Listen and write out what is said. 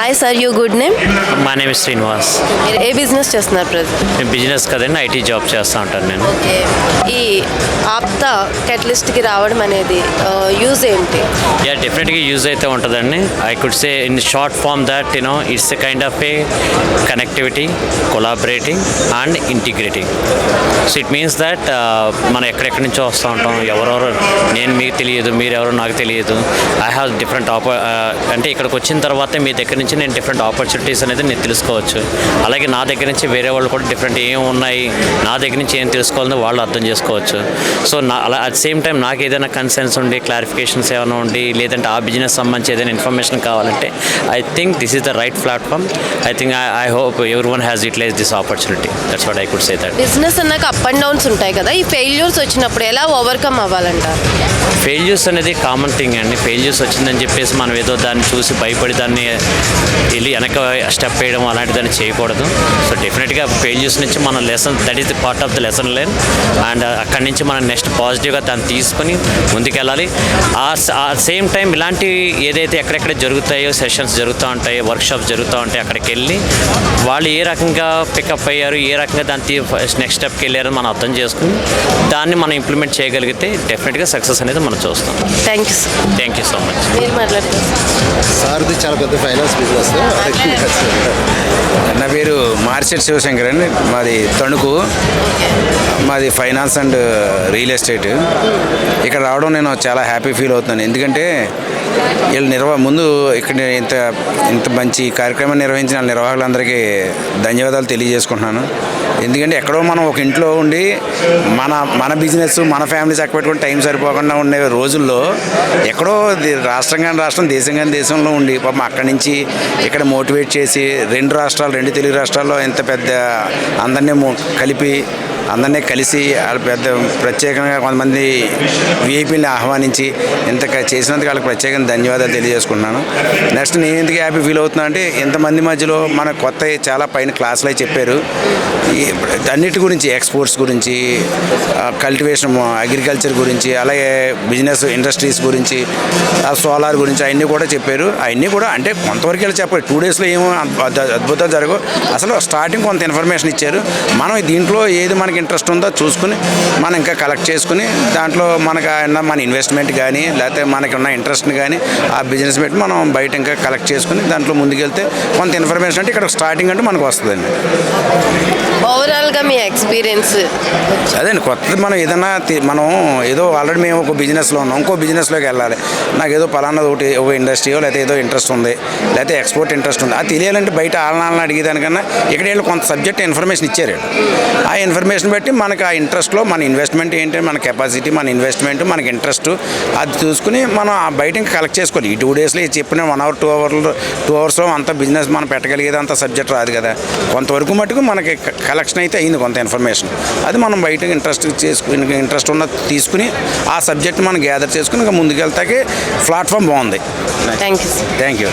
Hi sir, you good name? మా name is Srinivas. మీరు ఏ business చేస్తున్నారు ప్రజెంట్? నేను బిజినెస్ కదండి, ఐటీ జాబ్ చేస్తూ ఉంటాను నేను. ఓకే, ఈ ఆప్తా కెటలిస్ట్కి రావడం అనేది యూజ్ ఏంటి? యా, డెఫినెట్గా యూజ్ అయితే ఉంటుందండి. I could say in short form that it's a kind of a connectivity, collaborating and integrating. So it means that మనం ఎక్కడెక్కడి నుంచో వస్తూ ఉంటాం, ఎవరెవరు, నేను మీకు తెలియదు, మీరెవరో నాకు తెలియదు. ఐ హ్యావ్ డిఫరెంట్ అంటే ఇక్కడికి వచ్చిన తర్వాత మీ దగ్గర నుంచి నేను డిఫరెంట్ ఆపర్చునిటీస్ అనేది నేను తెలుసుకోవచ్చు. అలాగే నా దగ్గర నుంచి వేరే వాళ్ళు కూడా డిఫరెంట్ ఏం ఉన్నాయి, నా దగ్గర నుంచి ఏం తెలుసుకోవాలని వాళ్ళు అర్థం చేసుకోవచ్చు. సో అలా అట్ సేమ్ టైం నాకు ఏదైనా కన్సర్న్స్ ఉండి, క్లారిఫికేషన్స్ ఏమైనా ఉండి, లేదంటే ఆ బిజినెస్ సంబంధించి ఏదైనా ఇన్ఫర్మేషన్ కావాలంటే I think this is the right platform. I think I hope everyone has utilize this opportunity. That's what I could say that. Business అన్నాక అప్ అండ్ డౌన్స్ ఉంటాయి కదా, ఈ ఫెయిల్యూర్స్ వచ్చినప్పుడు ఎలా ఓవర్కమ్ అవ్వాలంటారు? ఫెయిల్యూర్స్ అనేది common thing అండి. Failures వచ్చిందని చెప్పేసి మనం ఏదో దాన్ని చూసి భయపడి దాన్ని వెళ్ళి వెనక స్టెప్ వేయడం అలాంటి దాన్ని చేయకూడదు. సో డెఫినెట్గా ఫెయిల్యూర్స్ నుంచి మన lesson, that is the part of the lesson learn. And అక్కడి నుంచి మనం నెక్స్ట్ పాజిటివ్గా దాన్ని తీసుకొని ముందుకెళ్ళాలి. ఆ సేమ్ టైం ఇలాంటి ఏదైతే ఎక్కడెక్కడ జరుగుతాయో, సెషన్స్ జరుగుతూ ఉంటాయో, వర్క్షాప్స్ జరుగుతూ ఉంటాయి, అక్కడికి వెళ్ళి వాళ్ళు ఏ రకంగా పికప్ అయ్యారు, ఏ రకంగా దాన్ని నెక్స్ట్ స్టెప్కి వెళ్ళారని మనం అర్థం చేసుకుని దాన్ని మనం ఇంప్లిమెంట్ చేయగలిగితే డెఫినెట్గా సక్సెస్ అనేది మనం చూస్తాం. Thank you so much. మీరు మాట్లాడుతున్నారు సార్ది చాలా పెద్ద ఫైనాన్స్ బిజినెస్. నా పేరు మార్చెట్ శివశంకర్ అండి. మాది తణుకు. మాది ఫైనాన్స్ అండ్ రియల్ ఎస్టేట్. ఇక్కడ రావడం నేను చాలా హ్యాపీ ఫీల్ అవుతున్నాను. ఎందుకంటే వీళ్ళు ముందు ఇక్కడ ఇంత మంచి కార్యక్రమాన్ని నిర్వహించిన నిర్వాహకులందరికీ ధన్యవాదాలు తెలియజేసుకుంటున్నాను. ఎందుకంటే ఎక్కడో మనం ఒక ఇంట్లో ఉండి మన బిజినెస్, మన ఫ్యామిలీ చక్కబెట్టుకుని టైం సరిపోకుండా ఉండే రోజుల్లో ఎక్కడో రాష్ట్రం కానీ రాష్ట్రం, దేశం కానీ దేశంలో ఉండి పాపం అక్కడి నుంచి ఇక్కడ మోటివేట్ చేసి రెండు తెలుగు రాష్ట్రాల్లో ఎంత పెద్ద అందరినీ కలిపి అందరినీ కలిసి వాళ్ళు పెద్ద ప్రత్యేకంగా కొంతమంది విఐపీని ఆహ్వానించి ఇంత చేసినందుకు వాళ్ళకి ప్రత్యేకంగా ధన్యవాదాలు తెలియజేసుకుంటున్నాను. నెక్స్ట్ నేను ఎందుకు హ్యాపీ ఫీల్ అవుతున్నా అంటే ఇంతమంది మధ్యలో మన కొత్త చాలా పైన క్లాసులు అయి చెప్పారు. అన్నిటి గురించి, ఎక్స్పోర్ట్స్ గురించి, కల్టివేషన్, అగ్రికల్చర్ గురించి, అలాగే బిజినెస్ ఇండస్ట్రీస్ గురించి, సోలార్ గురించి అవన్నీ కూడా చెప్పారు. అవన్నీ కూడా అంటే కొంతవరకు వెళ్ళి చెప్పారు. 2 డేస్లో ఏమో అద్భుతాలు జరగవు. అసలు స్టార్టింగ్ కొంత ఇన్ఫర్మేషన్ ఇచ్చారు. మనం దీంట్లో ఏది మనకి ఇంట్రెస్ట్ ఉందో చూసుకుని మనం ఇంకా కలెక్ట్ చేసుకుని దాంట్లో మనకు మన ఇన్వెస్ట్మెంట్ కానీ లేకపోతే మనకి ఉన్న ఇంట్రెస్ట్ని కానీ ఆ బిజినెస్ పెట్టి మనం బయట ఇంకా కలెక్ట్ చేసుకుని దాంట్లో ముందుకెళ్తే కొంత ఇన్ఫర్మేషన్ అంటే ఇక్కడ స్టార్టింగ్ అంటే మనకు వస్తుందండి. ఓవరాల్గా మీ ఎక్స్పీరియన్స్ అదేండి, కొత్తది మనం ఏదైనా మనం ఏదో ఆల్రెడీ మేము ఒక బిజినెస్లో ఉన్నాం, ఇంకో బిజినెస్లోకి వెళ్ళాలి. నాకు ఏదో పలానా ఒక ఇండస్ట్రీయో లేకపోతే ఏదో ఇంట్రెస్ట్ ఉంది, లేకపోతే ఎక్స్పోర్ట్ ఇంట్రెస్ట్ ఉంది, అది తెలియాలంటే బయట ఆలనాలను అడిగేదానికన్నా ఇక్కడ వీళ్ళు కొంత సబ్జెక్ట్ ఇన్ఫర్మేషన్ ఇచ్చారు. ఆ ఇన్ఫర్మేషన్ బట్టి మనకు ఆ ఇంట్రెస్ట్లో మన ఇన్వెస్ట్మెంట్ ఏంటి, మన కెపాసిటీ, మన ఇన్వెస్ట్మెంట్, మనకి ఇంట్రెస్ట్ అది చూసుకుని మనం బయట ఇంకా కలెక్ట్ చేసుకోవాలి. ఈ 2 డేస్లో చెప్పిన 1 అవర్ 2 అవర్స్లో అంత బిజినెస్ మనం పెట్టగలిగేది అంత సబ్జెక్ట్ రాదు కదా. కొంతవరకు మటుకు మనకి కలెక్షన్ అయితే అయింది కొంత ఇన్ఫర్మేషన్. అది మనం బయట ఇంట్రెస్ట్ ఉన్న తీసుకుని ఆ సబ్జెక్ట్ మనం గ్యాదర్ చేసుకుని ఇంకా ముందుకెళ్తాకే ప్లాట్ఫామ్ బాగుంది. Thank you. Thank you.